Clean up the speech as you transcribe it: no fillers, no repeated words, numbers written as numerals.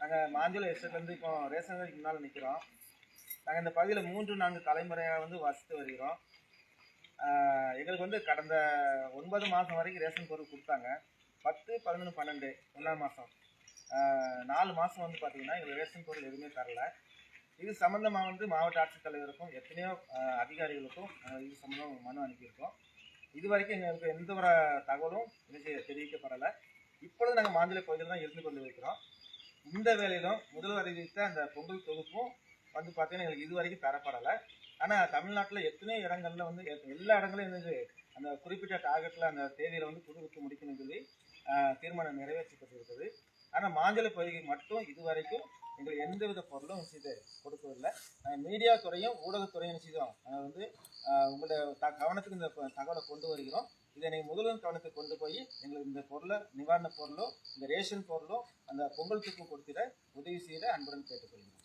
நாங்கள் மாஞ்சோலை எஸ்டேட்லேருந்து இப்போ ரேஷன் கடைக்கு முன்னால் நிற்கிறோம். நாங்கள் இந்த பகுதியில் 3-4 தலைமுறையாக வந்து வசித்து வருகிறோம். எங்களுக்கு வந்து கடந்த 9 மாதம் வரைக்கும் ரேஷன் பொருள் கொடுத்தாங்க. 10, 11, 12 1ஆம் மாதம் 4 மாதம் வந்து பார்த்திங்கன்னா எங்களுக்கு ரேஷன் பொருள் எதுவுமே தரல. இது சம்மந்தமாக வந்து மாவட்ட ஆட்சித்தலைவருக்கும் எத்தனையோ அதிகாரிகளுக்கும் இது சம்மந்தமாக மனு அனுப்பியிருக்கோம். இது வரைக்கும் எங்களுக்கு எந்த ஒரு தகவலும் தெரிவிக்கப்படலை. இப்பொழுது நாங்கள் மாஞ்சோலை பகுதியில் தான் இருந்து கொண்டு இருக்கிறோம். இந்த வேலையிலும் முதல்வர் அறிவித்த அந்த பொங்கல் தொகுப்பும் வந்து பார்த்தீங்கன்னா எங்களுக்கு இது வரைக்கும் தரப்படலை. ஆனால் தமிழ்நாட்டில் எத்தனையோ இடங்கள்ல வந்து எல்லா இடங்களையும் வந்து அந்த குறிப்பிட்ட டார்கெட்டில் அந்த தேதியில் வந்து கொடுத்து முடிக்கணும்னு சொல்லி தீர்மானம் நிறைவேற்றப்பட்டிருக்குது. ஆனால் மாஞ்சோலை பகுதிக்கு மட்டும் இது வரைக்கும் எங்களுக்கு எந்தவித பொருளும் கொடுக்கவில்லை. மீடியா துறையும் ஊடகத்துறையும் செய்தோம் வந்து உங்களுடைய கவனத்துக்கு இந்த தகவலை கொண்டு வருகிறோம். இதை நீங்கள் முதல்வர் கவனத்துக்கு கொண்டு போய் எங்களுக்கு இந்த பொருளை நிவாரணப் பொருளோ இந்த ரேஷன் பொருளோ அந்த பொங்கல் தூக்கம் கொடுத்திட உதவி செய்த அன்புடன் கேட்டுக்கொள்கிறோம்.